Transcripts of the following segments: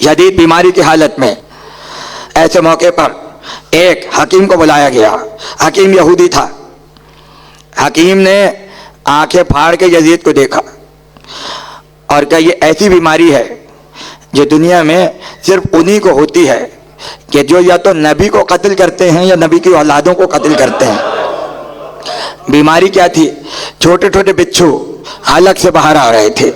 शदीद बीमारी की हालत में। ऐसे मौके पर एक हकीम को बुलाया गया। हकीम यहूदी था। हकीम ने आंखें फाड़ के यजीद को देखा और कहा, ये ऐसी बीमारी है जो दुनिया में सिर्फ उन्हीं को होती है कि जो या तो नबी को कत्ल करते हैं या नबी की औलादों को कत्ल करते हैं। बीमारी क्या थी? छोटे छोटे बिच्छू हलक से बाहर आ रहे थे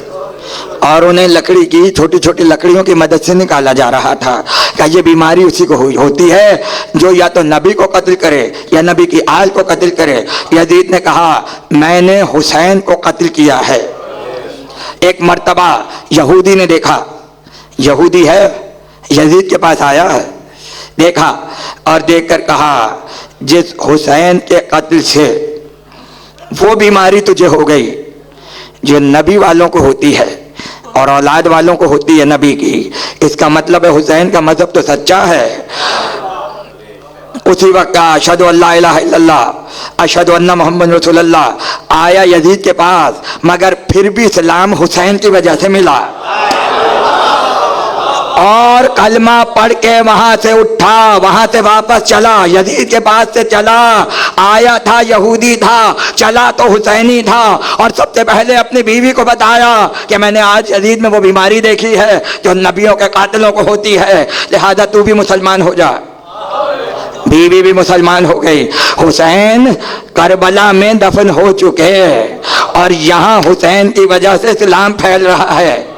और उन्हें लकड़ी की छोटी छोटी लकड़ियों की मदद से निकाला जा रहा था। क्या ये बीमारी उसी को होती है जो या तो नबी को कत्ल करे या नबी की आल को कत्ल करे। यजीद ने कहा, मैंने हुसैन को कत्ल किया है। एक मर्तबा यहूदी ने देखा, यहूदी है, यजीद के पास आया है, देखा और देखकर कहा, जिस हुसैन के कत्ल से वो बीमारी तुझे हो गई जो नबी वालों को होती है और औलाद वालों को होती है नबी की, इसका मतलब है हुसैन का मजहब तो सच्चा है। उसी वक्त अशहदु अल्ला इलाहा इल्लल्लाह अशहदु अन्ना मोहम्मद रसूलुल्लाह आया यजीद के पास, मगर फिर भी इस्लाम हुसैन की वजह से मिला और कलमा पढ़ के वहां से उठा, वहां से वापस चला, यजीद के पास से चला। आया था यहूदी था, चला तो हुसैनी था और सबसे पहले अपनी बीवी को बताया कि मैंने आज यजीद में वो बीमारी देखी है जो नबियों के कातिलों को होती है, लिहाजा तू भी मुसलमान हो जा। बीवी भी मुसलमान हो गई। हुसैन करबला में दफन हो चुके और यहाँ हुसैन की वजह से इस्लाम फैल रहा है।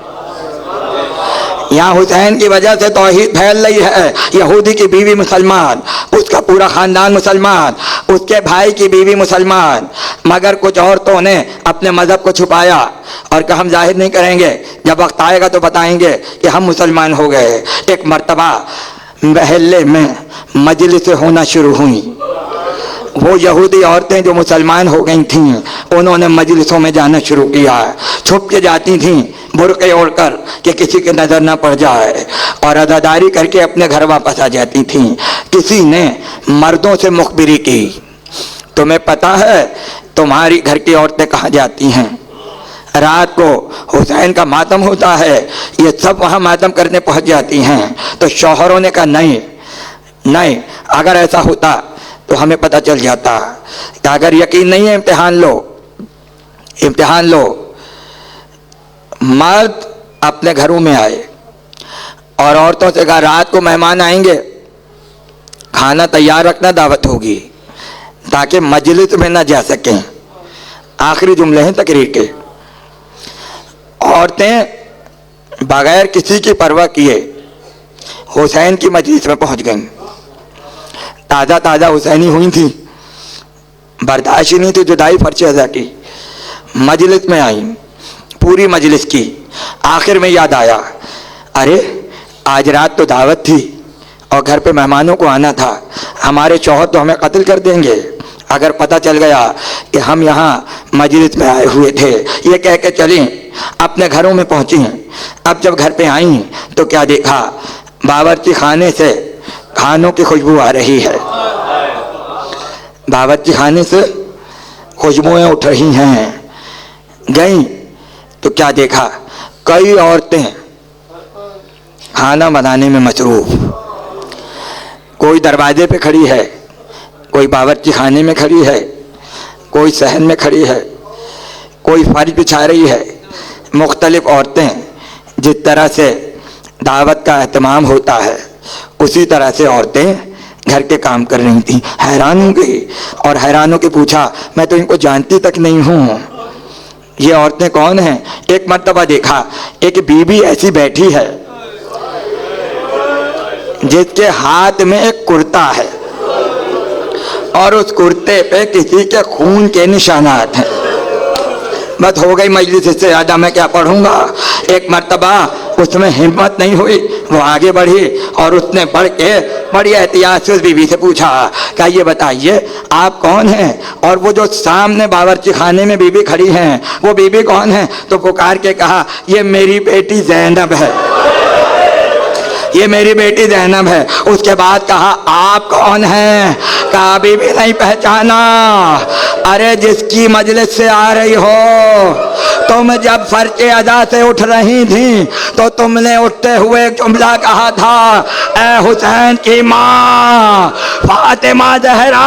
यहाँ हुसैन की वजह से तौहीद फैल रही है। यहूदी की बीवी मुसलमान, उसका पूरा खानदान मुसलमान, उसके भाई की बीवी मुसलमान, मगर कुछ औरतों ने अपने मजहब को छुपाया और कहा हम जाहिर नहीं करेंगे, जब वक्त आएगा तो बताएंगे कि हम मुसलमान हो गए। एक मर्तबा महल्ले में मजलिसें होना शुरू हुई। वो यहूदी औरतें जो मुसलमान हो गई थीं, उन्होंने मजलिसों में जाना शुरू किया। छुप के जाती थीं बुर्के ओढ़कर कि किसी के नज़र ना पड़ जाए और अदादारी करके अपने घर वापस आ जाती थीं। किसी ने मर्दों से मुखबिरी की, तुम्हें पता है तुम्हारी घर की औरतें कहाँ जाती हैं? रात को हुसैन का मातम होता है, ये सब वहाँ मातम करने पहुँच जाती हैं। तो शौहरों ने कहा नहीं नहीं, अगर ऐसा होता तो हमें पता चल जाता। अगर यकीन नहीं है इम्तिहान लो, इम्तिहान लो। मर्द अपने घरों में आए और औरतों से कहा रात को मेहमान आएंगे, खाना तैयार रखना, दावत होगी, ताकि मजलिस में ना जा सकें। आखिरी जुमले हैं तकरीर के। औरतें बगैर किसी की परवाह किए हुसैन की मजलिस में पहुंच गईं। ताज़ा ताज़ा हुसैनी हुई थी, बर्दाश्त नहीं थी जुदाई फर्श अज़ा की। मजलिस में आई, पूरी मजलिस की। आखिर में याद आया, अरे आज रात तो दावत थी और घर पे मेहमानों को आना था, हमारे शौहर तो हमें कत्ल कर देंगे अगर पता चल गया कि हम यहाँ मजलिस में आए हुए थे। ये कह के चली, अपने घरों में पहुँची। अब जब घर पे आई तो क्या देखा, बावर्ची खाने से खानों की खुशबू आ रही है। बावर्ची खाने से खुशबुएं उठ रही हैं। गई तो क्या देखा, कई औरतें खाना बनाने में मसरूफ। कोई दरवाजे पे खड़ी है, कोई बावर्ची खाने में खड़ी है, कोई सहन में खड़ी है, कोई फर्श बिछा रही है। मुख्तलिफ औरतें, जिस तरह से दावत का एहतमाम होता है उसी तरह से औरतें घर के काम कर रही थी। हैरान हो गई और हैरानों के पूछा, मैं तो इनको जानती तक नहीं हूँ, ये औरतें कौन हैं? एक मर्तबा देखा, एक बीबी ऐसी बैठी है जिसके हाथ में एक कुर्ता है और उस कुर्ते पे किसी के खून के निशानात हैं। बस हो गई मजलिस, इससे ज़्यादा मैं क्या पढ़ूंगा। एक मर्तबा उसमें हिम्मत नहीं हुई, वो आगे बढ़ी और उसने बढ़ के बड़ी एहतियात से उस बीवी से पूछा, क्या ये बताइए आप कौन हैं? और वो जो सामने बावर्ची खाने में बीबी खड़ी हैं वो बीबी कौन है? तो पुकार के कहा, ये मेरी बेटी ज़ैनब है, ये मेरी बेटी ज़ैनब है। उसके बाद कहा, आप कौन हैं? कहा बीबी नहीं पहचाना। अरे जिसकी मजलिस से आ रही हो, तुम जब फर्चे अदा से उठ रही थी तो तुमने उठते हुए एक जुमला कहा था, ए हुसैन की माँ फातिमा ज़हरा,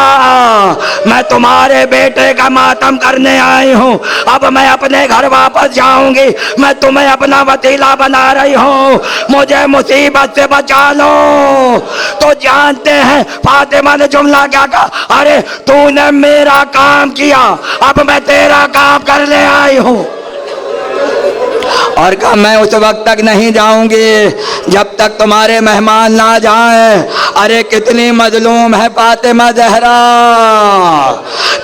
मैं तुम्हारे बेटे का मातम करने आई हूँ, अब मैं अपने घर वापस जाऊंगी, मैं तुम्हें अपना वसीला बना रही हूँ, मुझे मुसीबत से बचा लो। तो जानते हैं फातिमा ने जुमला क्या कहा, अरे तूने मेरा काम किया, अब मैं तेरा काम करने आई हूँ। और कहा मैं उस वक्त तक नहीं जाऊंगी जब तक तुम्हारे मेहमान ना जाएं। अरे कितनी मजलूम है फातिमा ज़हरा,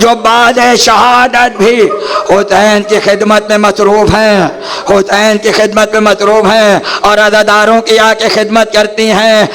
जो बाद शहादत भी हुसैन की खिदमत में मसरूफ़ हैं, हुसैन की खिदमत में मसरूफ़ हैं और अज़ादारों की आके खिदमत करती हैं।